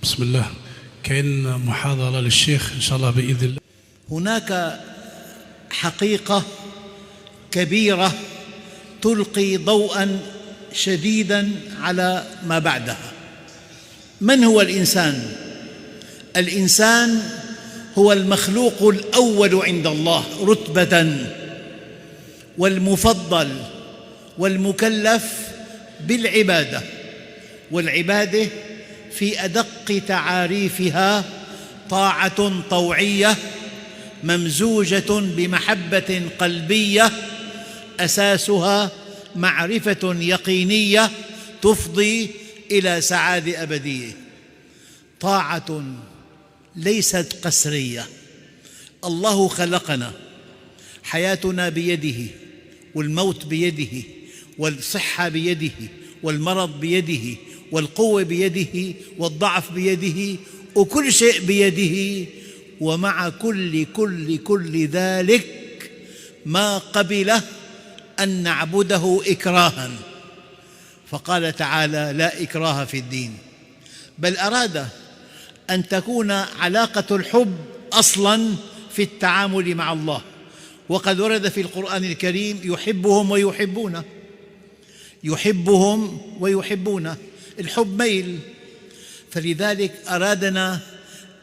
بسم الله. كأن محاضرة للشيخ إن شاء الله بإذن الله. هناك حقيقة كبيرة تلقي ضوءاً شديداً على ما بعدها. من هو الإنسان؟ الإنسان هو المخلوق الأول عند الله رتبة، والمفضل والمكلف بالعبادة، والعبادة في أدق تعاريفها طاعة طوعية ممزوجة بمحبة قلبية أساسها معرفة يقينية تفضي إلى سعادة أبدية. طاعة ليست قسرية. الله خلقنا، حياتنا بيده، والموت بيده، والصحة بيده، والمرض بيده، والقوة بيده، والضعف بيده، وكل شيء بيده. ومع كل ذلك ما قبل أن نعبده إكراها، فقال تعالى: لا إكراه في الدين، بل أراد أن تكون علاقة الحب أصلاً في التعامل مع الله. وقد ورد في القرآن الكريم: يحبهم ويحبونه، يحبهم ويحبونه. الحب ميل، فلذلك أرادنا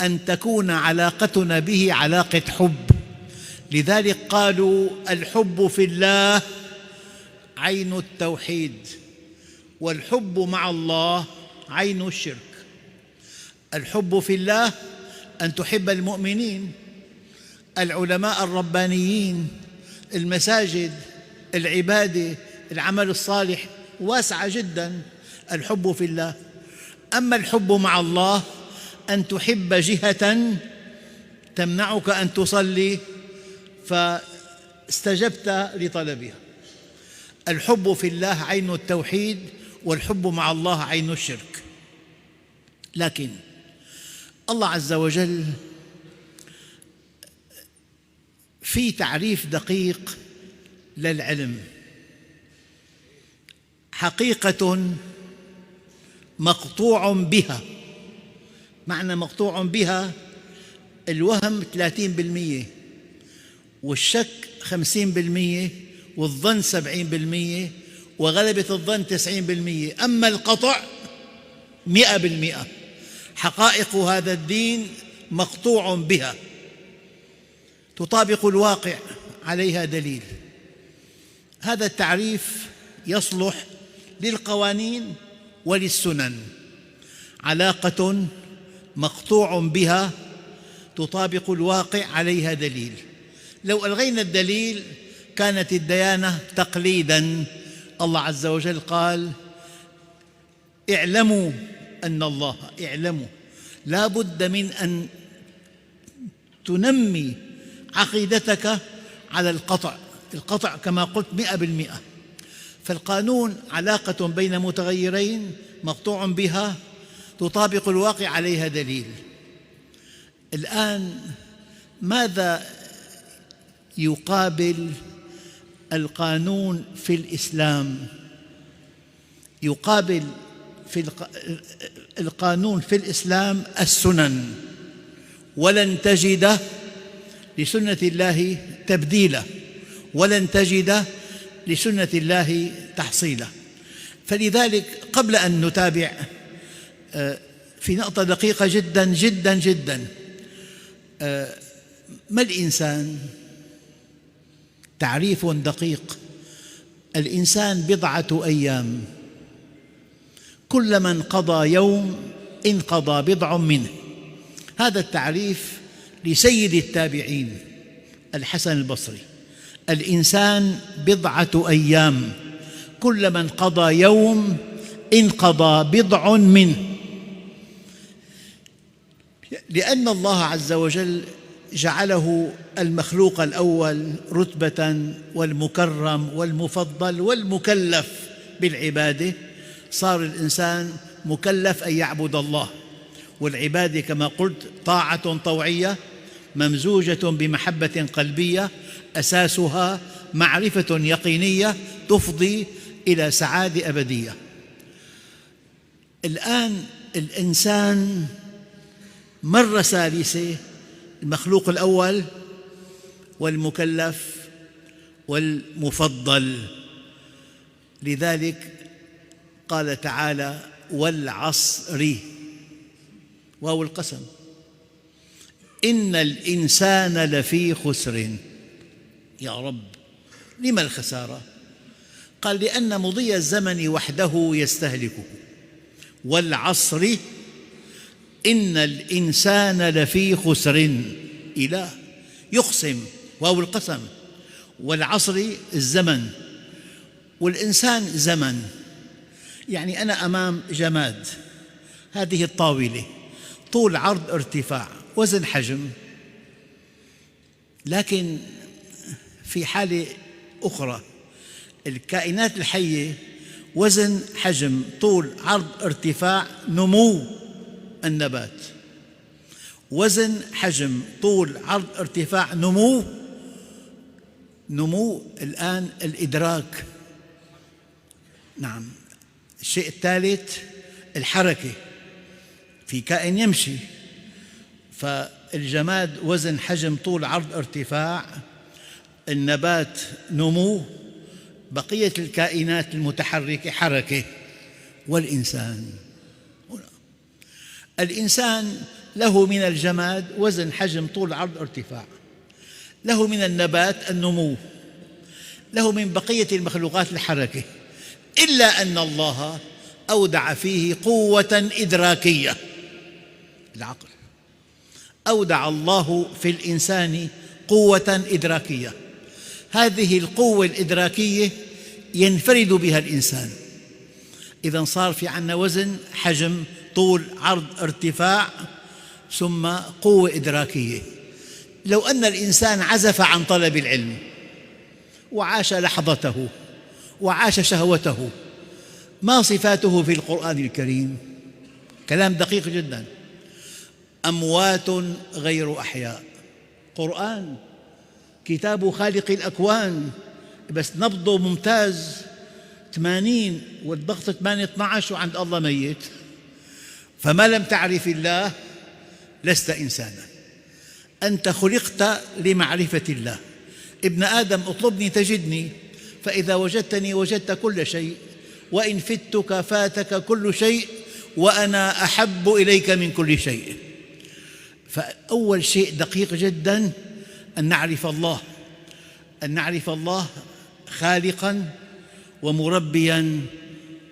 أن تكون علاقتنا به علاقة حب. لذلك قالوا: الحب في الله عين التوحيد، والحب مع الله عين الشرك. الحب في الله أن تحب المؤمنين، العلماء الربانيين، المساجد، العبادة، العمل الصالح، واسعة جداً الحب في الله. أما الحب مع الله أن تحب جهة تمنعك أن تصلي فاستجبت لطلبها. الحب في الله عين التوحيد، والحب مع الله عين الشرك. لكن الله عز وجل في تعريف دقيق للعلم: حقيقة مقطوع بها. معنى مقطوع بها: الوهم 30%، والشك 50%، والظن 70%، وغلبة الظن 90%. أما القطع 100%. حقائق هذا الدين مقطوع بها، تطابق الواقع، عليها دليل. هذا التعريف يصلح للقوانين وللسنن. علاقة مقطوع بها تطابق الواقع، عليها دليل. لو ألغينا الدليل كانت الديانة تقليداً. الله عز وجل قال: اعلموا أن الله، اعلموا، لا بد من أن تنمي عقيدتك على القطع كما قلت 100%. فالقانون علاقة بين متغيرين مقطوع بها تطابق الواقع، عليها دليل. الآن ماذا يقابل القانون في الإسلام؟ يقابل في القانون في الإسلام السنن، ولن تجد لسنة الله تبديلا، ولن تجد لسنة الله تحصيلا. فلذلك قبل أن نتابع في نقطة دقيقة جداً جداً جداً: ما الإنسان؟ تعريف دقيق: الإنسان بضعة أيام، كلما انقضى يوم انقضى بضع منه. هذا التعريف لسيد التابعين الحسن البصري: الإنسان بضعة أيام، كلما انقضى يوم انقضى بضع منه. لأن الله عز وجل جعله المخلوق الأول رتبة، والمكرم والمفضل والمكلف بالعبادة، صار الإنسان مكلف أن يعبد الله. والعبادة كما قلت طاعة طوعية ممزوجة بمحبة قلبية أساسها معرفة يقينية تفضي إلى سعادة أبدية. الآن الإنسان مرة ثالثة المخلوق الأول والمكلف والمفضل. لذلك قال تعالى والعصر، واو القسم، إن الإنسان لفي خسر. يا رب، لما الخسارة؟ قال لأن مضي الزمن وحده يستهلكه. والعصر إن الإنسان لفي خسر. إله يقسم، واو القسم، والعصر الزمن، والإنسان زمن. يعني أنا أمام جماد، هذه الطاولة طول عرض ارتفاع وزن حجم، لكن في حالة أخرى الكائنات الحية وزن حجم طول عرض ارتفاع نمو النبات، وزن حجم طول عرض ارتفاع نمو الآن الإدراك. نعم. الشيء الثالث الحركة، في كائن يمشي، فالجماد وزن حجم طول عرض ارتفاع، النبات نمو، بقية الكائنات المتحركة حركة. والإنسان، الإنسان له من الجماد وزن حجم طول عرض ارتفاع، له من النبات النمو، له من بقية المخلوقات الحركة، إلا أن الله أودع فيه قوة إدراكية، العقل. أودع الله في الإنسان قوة إدراكية، هذه القوة الإدراكية ينفرد بها الإنسان. إذن صار في عنا وزن حجم طول عرض ارتفاع ثم قوة إدراكية. لو أن الإنسان عزف عن طلب العلم وعاش لحظته وعاش شهوته، ما صفاته في القرآن الكريم؟ كلام دقيق جدا. أموات غير أحياء. قرآن كتاب خالق الأكوان، بس نبضه ممتاز 80 والضغط 8-12 وعند الله ميت. فما لم تعرف الله لست إنسانا، أنت خلقت لمعرفة الله. ابن آدم اطلبني تجدني، فإذا وجدتني وجدت كل شيء، وإن فتك فاتك كل شيء، وأنا أحب إليك من كل شيء. فأول شيء دقيق جدا أن نعرف الله، أن نعرف الله خالقاً ومربياً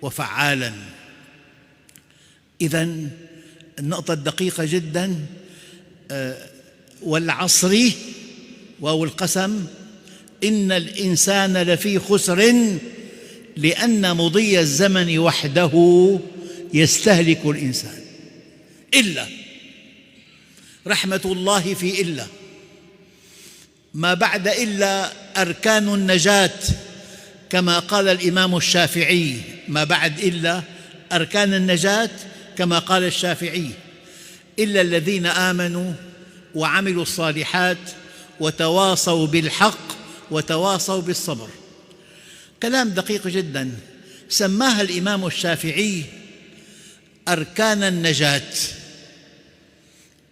وفعالاً. إذن النقطة الدقيقة جدا والعصر، واو القسم، إن الإنسان لفي خسر لأن مضي الزمن وحده يستهلك الإنسان. إلا رحمة الله في إلا، ما بعد إلا أركان النجاة، كما قال الإمام الشافعي، ما بعد إلا أركان النجاة كما قال الشافعي: إلا الذين آمنوا وعملوا الصالحات وتواصوا بالحق وتواصوا بالصبر. كلام دقيق جدا، سماها الإمام الشافعي أركان النجاة.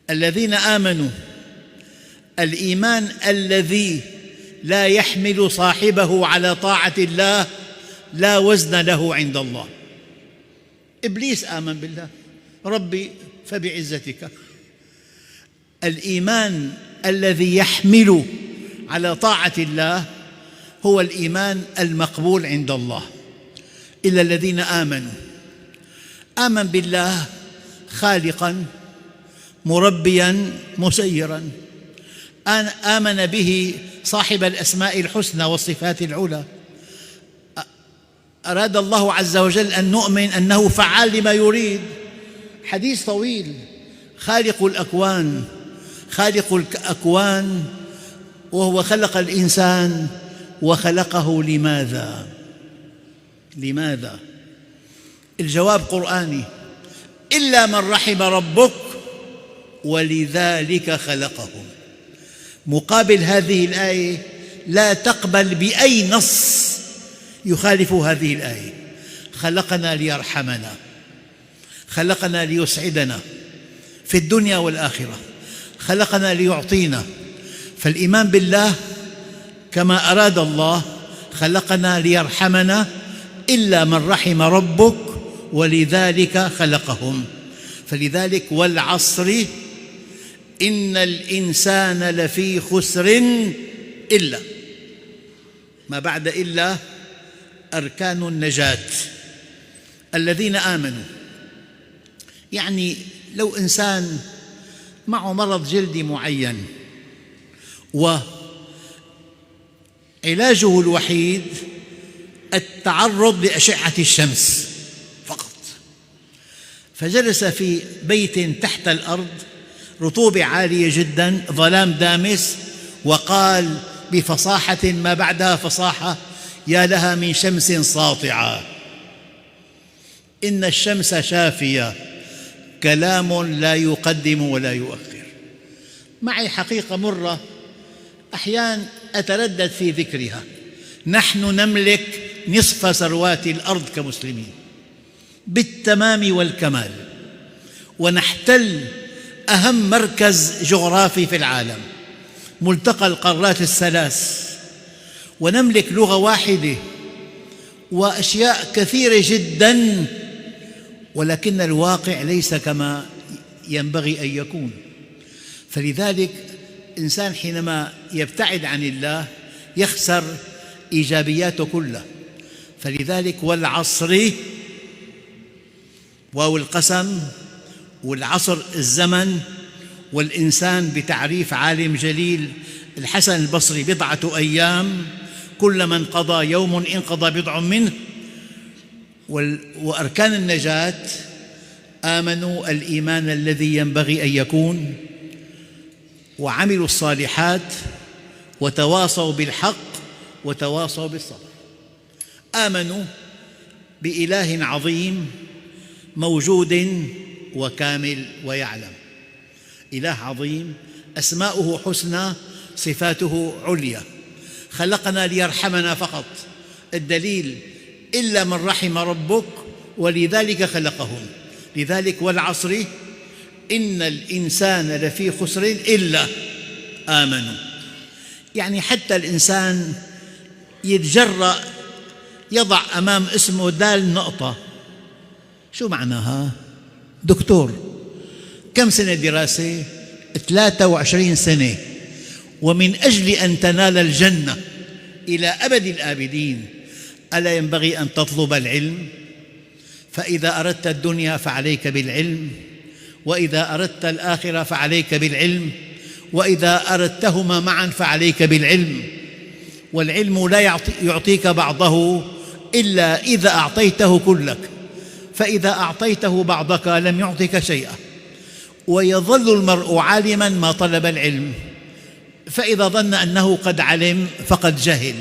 الذين آمنوا، الإيمان الذي لا يحمل صاحبه على طاعة الله لا وزن له عند الله. إبليس آمن بالله، ربي فبعزتك. الإيمان الذي يحمل على طاعة الله هو الإيمان المقبول عند الله. إلا الذين آمنوا، آمن بالله خالقاً مربياً مسيراً، آمن به صاحب الأسماء الحسنى والصفات العلى. أراد الله عز وجل أن نؤمن أنه فعال لما يريد. حديث طويل. خالق الأكوان، خالق الأكوان، وهو خلق الإنسان وخلقه لماذا؟ لماذا؟ الجواب قرآني: إلا من رحم ربك ولذلك خلقهم. مقابل هذه الآية لا تقبل بأي نص يخالف هذه الآية. خلقنا ليرحمنا، خلقنا ليسعدنا، في الدنيا والآخرة، خلقنا ليعطينا. فالإيمان بالله كما أراد الله، خلقنا ليرحمنا، إلا من رحم ربك ولذلك خلقهم. فلذلك والعصر إن الإنسان لفي خسر إلا، ما بعد إلا أركان النجاة. الذين آمنوا، يعني لو إنسان معه مرض جلدي معين وعلاجه الوحيد التعرض لأشعة الشمس فقط، فجلس في بيت تحت الأرض، رطوبة عالية جدا، ظلام دامس، وقال بفصاحة ما بعدها فصاحة: يا لها من شمس ساطعة، إن الشمس شافية، كلام لا يقدم ولا يؤخر. معي حقيقة مرة أحيانا أتردد في ذكرها. نحن نملك نصف ثروات الأرض كمسلمين بالتمام والكمال، ونحتل أهم مركز جغرافي في العالم، ملتقى القارات الثلاث، ونملك لغة واحدة وأشياء كثيرة جداً، ولكن الواقع ليس كما ينبغي أن يكون. فلذلك الإنسان حينما يبتعد عن الله يخسر إيجابياته كلها. فلذلك والعصر، واو القسم، والعصر الزمن، والإنسان بتعريف عالم جليل الحسن البصري: بضعة أيام كلما انقضى يوم انقضى بضع منه. وأركان النجاة: آمنوا الإيمان الذي ينبغي أن يكون، وعملوا الصالحات، وتواصوا بالحق، وتواصوا بالصبر. آمنوا بإله عظيم موجود وكامل ويعلم، إله عظيم أسماؤه حسنى، صفاته عليا، خلقنا ليرحمنا فقط. الدليل: إلا من رحم ربك ولذلك خلقهم. لذلك والعصر إن الإنسان لفي خسر إلا آمنوا. يعني حتى الإنسان يتجرأ يضع أمام اسمه دال نقطة، شو معناها؟ دكتور. كم سنة دراسة؟ 23 سنة. ومن أجل أن تنال الجنة إلى أبد الآبدين ألا ينبغي أن تطلب العلم؟ فإذا أردت الدنيا فعليك بالعلم، وإذا أردت الآخرة فعليك بالعلم، وإذا أردتهما معا فعليك بالعلم. والعلم لا يعطيك بعضه إلا إذا أعطيته كلك، فإذا أعطيته بعضك لم يعطك شيئا. ويظل المرء عالما ما طلب العلم، فإذا ظن أنه قد علم فقد جهل.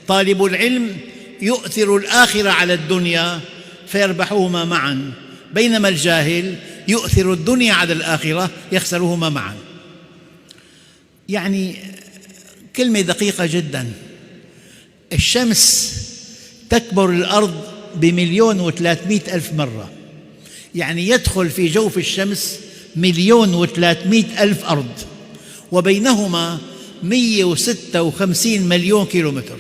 طالب العلم يؤثر الآخرة على الدنيا فيربحهما معا، بينما الجاهل يؤثر الدنيا على الآخرة يخسرهما معا. يعني كلمة دقيقة جدا: الشمس تكبر الأرض ب1,300,000 مرة، يعني يدخل في جوف الشمس 1,300,000 أرض، وبينهما 156 مليون كيلومتر.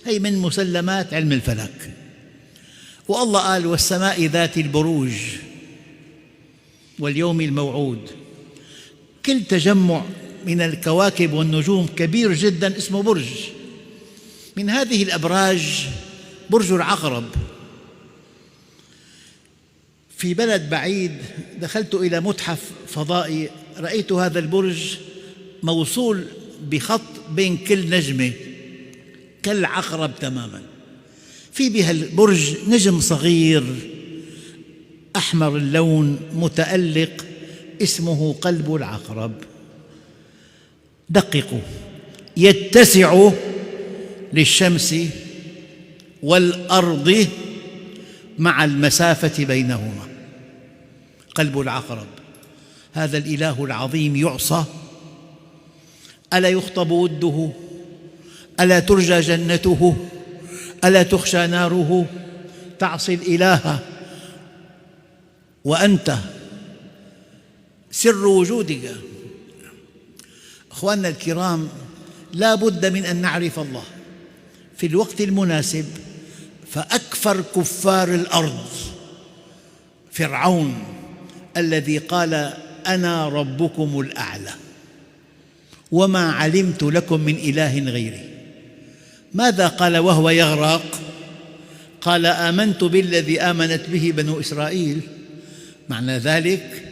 هي من مسلمات علم الفلك. والله قال: والسماء ذات البروج واليوم الموعود. كل تجمع من الكواكب والنجوم كبير جدا اسمه برج. من هذه الأبراج برج العقرب. في بلد بعيد دخلت إلى متحف فضائي، رأيت هذا البرج موصول بخط بين كل نجمة كالعقرب تماما. في بها البرج نجم صغير أحمر اللون متألق اسمه قلب العقرب. دققوا: يتسع للشمس والأرض مع المسافة بينهما. قلب العقرب، هذا الإله العظيم يعصى؟ ألا يخطب وده؟ ألا ترجى جنته؟ ألا تخشى ناره؟ تعصي الإله وأنت سر وجودك. أخواننا الكرام، لا بد من أن نعرف الله في الوقت المناسب. فأكفر كفار الأرض فرعون الذي قال أنا ربكم الأعلى وما علمت لكم من إله غيري، ماذا قال وهو يغرق؟ قال آمنت بالذي آمنت به بنو إسرائيل. معنى ذلك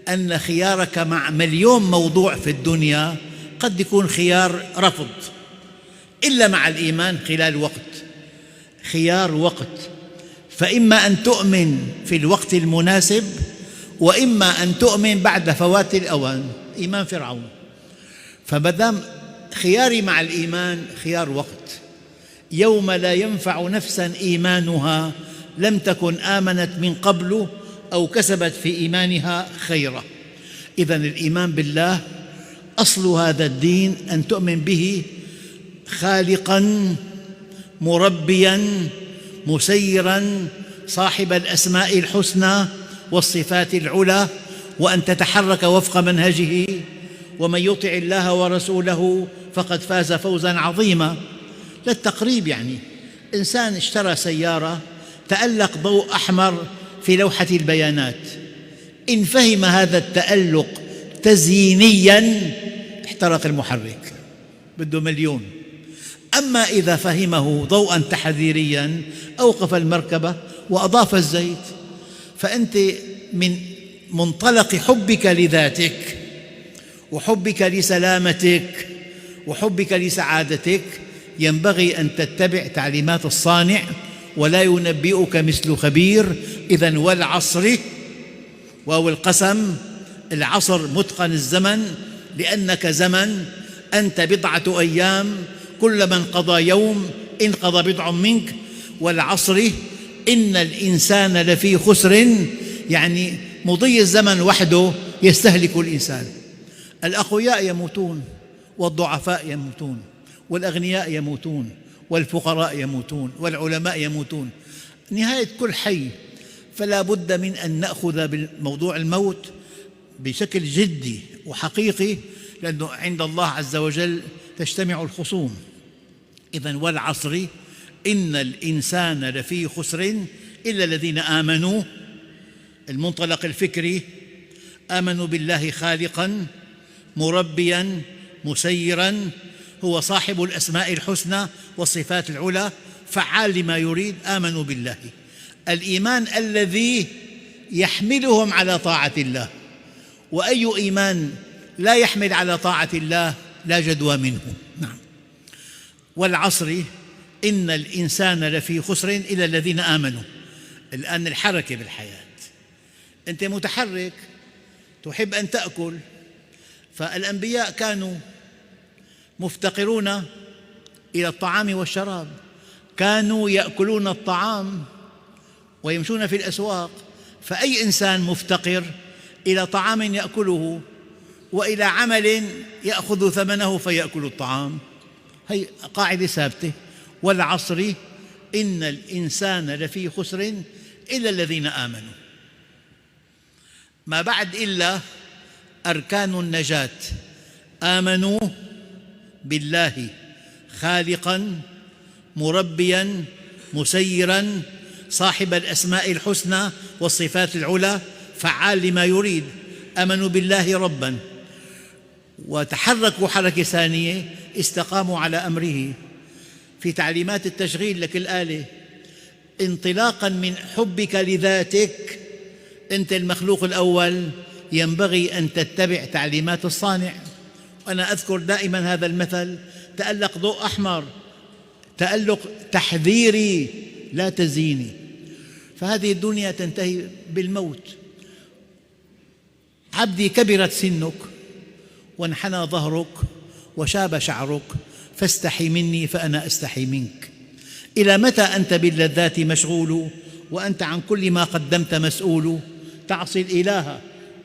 أن خيارك مع مليون موضوع في الدنيا قد يكون خيار رفض، إلا مع الإيمان خلال وقت، خيار وقت. فإما أن تؤمن في الوقت المناسب، وإما أن تؤمن بعد فوات الأوان، إيمان فرعون. فمادام خياري مع الإيمان خيار وقت، يوم لا ينفع نفسا إيمانها لم تكن آمنت من قبل أو كسبت في إيمانها خيرا. إذن الإيمان بالله أصل هذا الدين أن تؤمن به خالقا مربيا مسيرا صاحب الأسماء الحسنى والصفات العلى، وأن تتحرك وفق منهجه. ومن يطع الله ورسوله فقد فاز فوزا عظيما. للتقريب يعني إنسان اشترى سيارة، تألق ضوء أحمر في لوحة البيانات، إن فهم هذا التألق تزيينيا احترق المحرك، بده مليون. أما إذا فهمه ضوءا تحذيريا أوقف المركبة وأضاف الزيت. فأنت من منطلق حبك لذاتك وحبك لسلامتك وحبك لسعادتك ينبغي أن تتبع تعليمات الصانع، ولا ينبئك مثل خبير. إذن والعصر، واو القسم، العصر متقن الزمن، لأنك زمن، أنت بضعة أيام، كلما انقضى يوم انقضى بضع منك. والعصر إن الإنسان لفي خسر، يعني مضي الزمن وحده يستهلك الإنسان. الأقوياء يموتون والضعفاء يموتون والأغنياء يموتون والفقراء يموتون والعلماء يموتون، نهاية كل حي. فلا بد من أن نأخذ بموضوع الموت بشكل جدي وحقيقي، لأنه عند الله عز وجل تجتمع الخصوم. إذن والعصر إن الإنسان لفي خسر إلا الذين آمنوا، المنطلق الفكري، آمنوا بالله خالقا مربيا مسيرا، هو صاحب الأسماء الحسنى والصفات العلى، فعال لما يريد. آمنوا بالله، الإيمان الذي يحملهم على طاعة الله. وأي إيمان لا يحمل على طاعة الله لا جدوى منه. نعم. والعصر إن الإنسان لفي خسر إلا الذين آمنوا. الآن الحركة بالحياة، أنت متحرك، تحب أن تأكل، فالأنبياء كانوا مفتقرون إلى الطعام والشراب، كانوا يأكلون الطعام ويمشون في الأسواق. فأي إنسان مفتقر إلى طعام يأكله وإلى عمل يأخذ ثمنه فيأكل الطعام، هي قاعدة ثابتة. والعصر إن الإنسان لفي خسر إلا الذين آمنوا. ما بعد إلا أركان النجاة: آمنوا بالله خالقا مربيا مسيرا صاحب الأسماء الحسنى والصفات العلى، فعال لما يريد. آمنوا بالله ربا وتحركوا حركة ثانية، استقاموا على أمره. في تعليمات التشغيل لك الآلة، انطلاقا من حبك لذاتك، أنت المخلوق الأول، ينبغي أن تتبع تعليمات الصانع. أنا أذكر دائما هذا المثل: تألق ضوء أحمر، تألق تحذيري لا تزييني. فهذه الدنيا تنتهي بالموت. عبدي كبرت سنك وانحنى ظهرك وشاب شعرك، فاستحي مني فأنا أستحي منك. إلى متى أنت باللذات مشغول وأنت عن كل ما قدمت مسؤول؟ تعصي الإله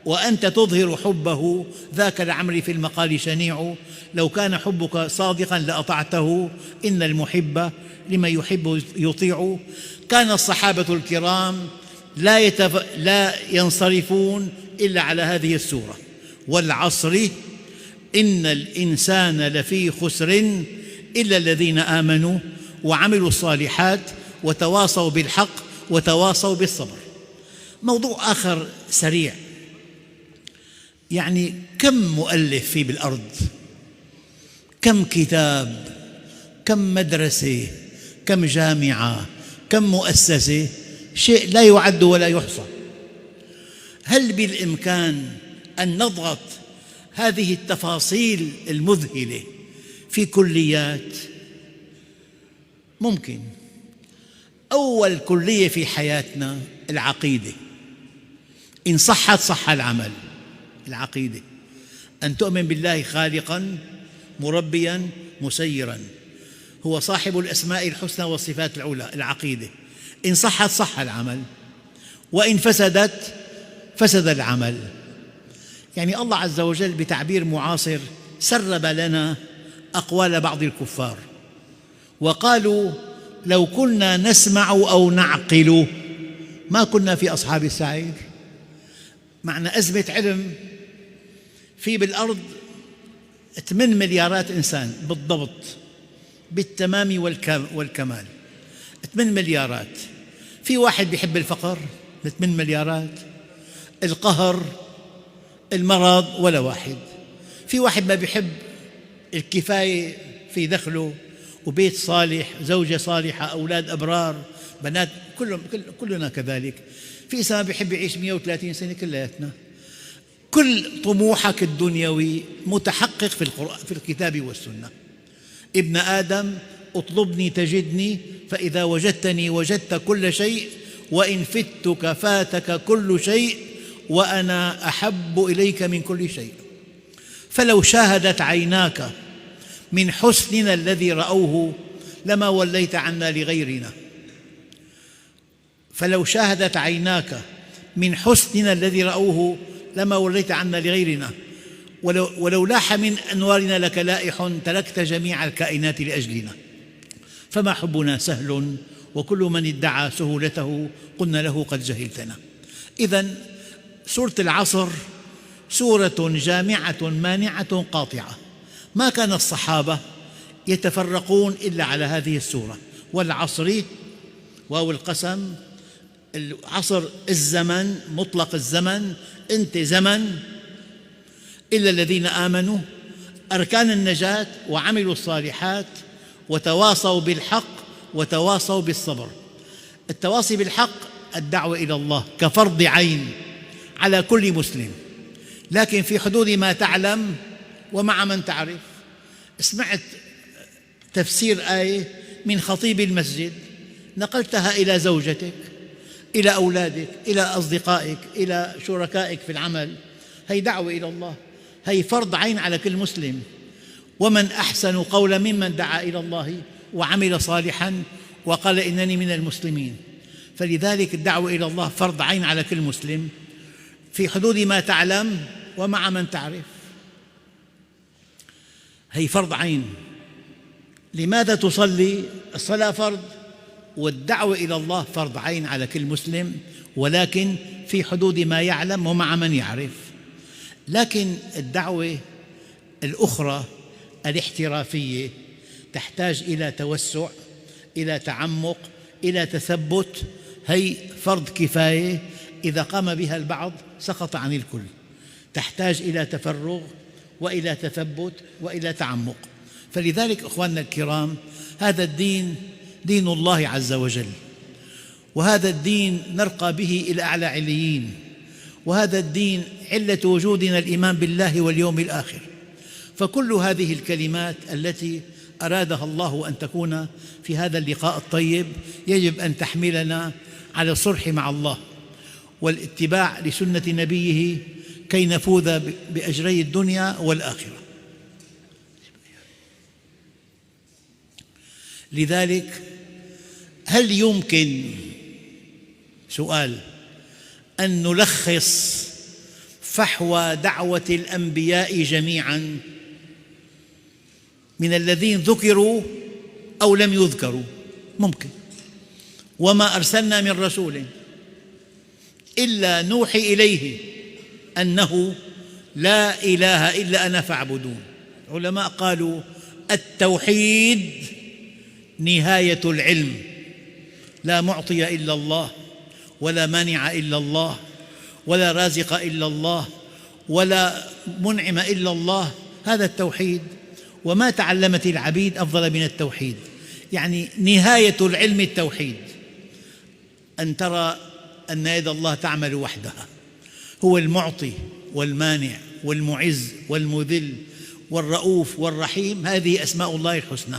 وأنت تظهر حبه، ذاك العمر في المقال شنيع. لو كان حبك صادقا لأطعته، إن المحب لمن يحب يطيع. كان الصحابة الكرام لا ينصرفون إلا على هذه السورة: والعصر إن الإنسان لفي خسر إلا الذين آمنوا وعملوا الصالحات وتواصوا بالحق وتواصوا بالصبر. موضوع آخر سريع، يعني كم مؤلف في بالأرض، كم كتاب، كم مدرسة، كم جامعة، كم مؤسسة، شيء لا يعد ولا يحصى. هل بالإمكان أن نضغط هذه التفاصيل المذهلة في كليات؟ ممكن. أول كلية في حياتنا العقيدة، إن صحت صح العمل. العقيدة أن تؤمن بالله خالقاً مربياً مسيراً، هو صاحب الأسماء الحسنى والصفات العلى. العقيدة إن صحت صح العمل، وإن فسدت فسد العمل. يعني الله عز وجل بتعبير معاصر سرب لنا أقوال بعض الكفار وقالوا: لو كنا نسمع أو نعقل ما كنا في أصحاب السعير. معنى أزمة علم في بالأرض 8 مليارات إنسان بالضبط، بالتمام والكمال. 8 مليارات. في واحد بيحب الفقر؟ 8 مليارات. القهر، المرض، ولا واحد. في واحد ما بيحب الكفاية في دخله وبيت صالح، زوجة صالحة، أولاد أبرار، بنات، كلنا كذلك. في إنسان بيحب يعيش 130 سنة كلياتنا. كل طموحك الدنيوي متحقق في الكتاب والسنة. ابن آدم اطلبني تجدني، فإذا وجدتني وجدت كل شيء، وإن فتك فاتك كل شيء، وأنا أحب إليك من كل شيء. فلو شاهدت عيناك من حسننا الذي رأوه لما وليت عنا لغيرنا. فلو شاهدت عيناك من حسننا الذي رأوه لما وليت عنا لغيرنا، ولو لاح من أنوارنا لك لائح، تركت جميع الكائنات لأجلنا. فما حبنا سهل، وكل من ادعى سهولته قلنا له قد جهلتنا. إذن سورة العصر سورة جامعة مانعة قاطعة. ما كان الصحابة يتفرقون إلا على هذه السورة: والعصر، واو القسم، العصر الزمن، مطلق الزمن، أنت زمن، إلا الذين آمنوا، أركان النجاة، وعملوا الصالحات، وتواصوا بالحق وتواصوا بالصبر. التواصي بالحق الدعوة إلى الله كفرض عين على كل مسلم، لكن في حدود ما تعلم ومع من تعرف. سمعت تفسير آية من خطيب المسجد، نقلتها إلى زوجتك، إلى أولادك، إلى أصدقائك، إلى شركائك في العمل. هي دعوة إلى الله، هي فرض عين على كل مسلم. ومن أحسن قولا ممن دعا إلى الله وعمل صالحا وقال إنني من المسلمين. فلذلك الدعوة إلى الله فرض عين على كل مسلم في حدود ما تعلم ومع من تعرف. هي فرض عين. لماذا تصلي؟ الصلاة فرض، والدعوة إلى الله فرض عين على كل مسلم، ولكن في حدود ما يعلم ومع من يعرف. لكن الدعوة الأخرى الاحترافية تحتاج إلى توسع، إلى تعمق، إلى تثبت. هي فرض كفاية، إذا قام بها البعض سقط عن الكل. تحتاج إلى تفرغ وإلى تثبت وإلى تعمق. فلذلك أخواننا الكرام، هذا الدين دين الله عز وجل، وهذا الدين نرقى به إلى أعلى عليين، وهذا الدين علة وجودنا الإيمان بالله واليوم الآخر. فكل هذه الكلمات التي أرادها الله أن تكون في هذا اللقاء الطيب يجب أن تحملنا على الصلح مع الله والاتباع لسنة نبيه كي نفوز بأجري الدنيا والآخرة. لذلك هل يمكن، سؤال، أن نلخص فحوى دعوة الأنبياء جميعاً من الذين ذكروا أو لم يذكروا؟ ممكن. وما أرسلنا من رسول إلا نوحي إليه أنه لا إله إلا أنا فاعبدون. العلماء قالوا التوحيد نهاية العلم، لا معطي إلا الله، ولا مانع إلا الله، ولا رازق إلا الله، ولا منعم إلا الله. هذا التوحيد، وما تعلمت العبيد أفضل من التوحيد. يعني نهاية العلم التوحيد، أن ترى أن يد الله تعمل وحدها، هو المعطي والمانع والمعز والمذل والرؤوف والرحيم، هذه أسماء الله الحسنى.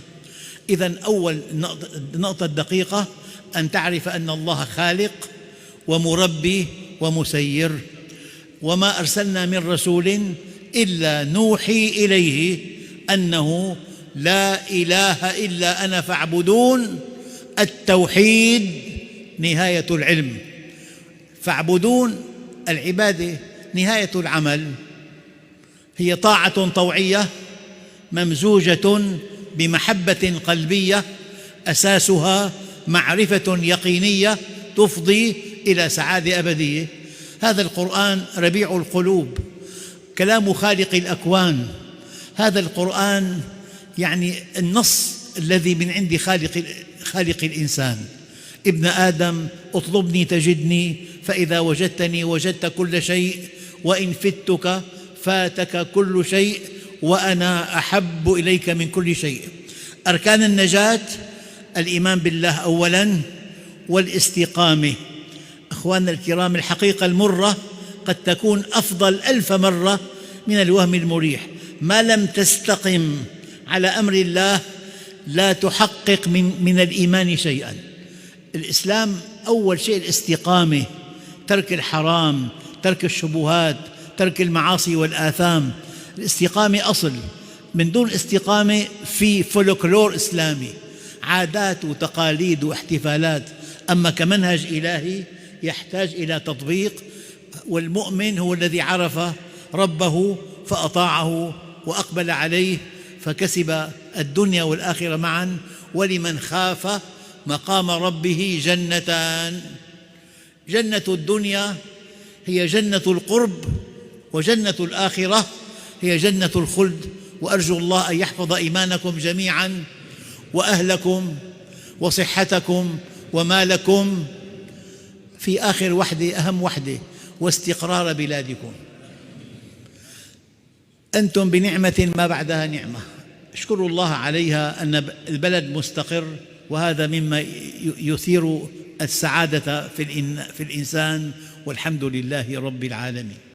إذن أول نقطة دقيقة أن تعرف أن الله خالق ومربي ومسير، وما أرسلنا من رسول إلا نوحي إليه أنه لا إله إلا أنا فاعبدون. التوحيد نهاية العلم، فاعبدون العبادة نهاية العمل، هي طاعة طوعية ممزوجة بمحبة قلبية أساسها معرفة يقينية تفضي إلى سعادة أبدية. هذا القرآن ربيع القلوب، كلام خالق الأكوان. هذا القرآن يعني النص الذي من عند خالق الإنسان. ابن آدم اطلبني تجدني، فإذا وجدتني وجدت كل شيء، وإن فتك فاتك كل شيء، وأنا أحب إليك من كل شيء. أركان النجاة الإيمان بالله أولاً، والاستقامة. أخواننا الكرام، الحقيقة المرة قد تكون أفضل 1000 مرة من الوهم المريح. ما لم تستقم على أمر الله لا تحقق من الإيمان شيئاً. الإسلام أول شيء الاستقامة، ترك الحرام، ترك الشبهات، ترك المعاصي والآثام. الاستقامة أصل. من دون استقامة في فولكلور إسلامي، عادات وتقاليد واحتفالات. أما كمنهج إلهي يحتاج إلى تطبيق، والمؤمن هو الذي عرف ربه فأطاعه وأقبل عليه فكسب الدنيا والآخرة معاً. ولمن خاف مقام ربه جنتان، جنة الدنيا هي جنة القرب، وجنة الآخرة هي جنة الخلد. وأرجو الله أن يحفظ إيمانكم جميعاً، وأهلكم وصحتكم ومالكم، في آخر وحدة أهم وحدة، واستقرار بلادكم. أنتم بنعمة ما بعدها نعمة، اشكروا الله عليها أن البلد مستقر، وهذا مما يثير السعادة في الإنسان، والحمد لله رب العالمين.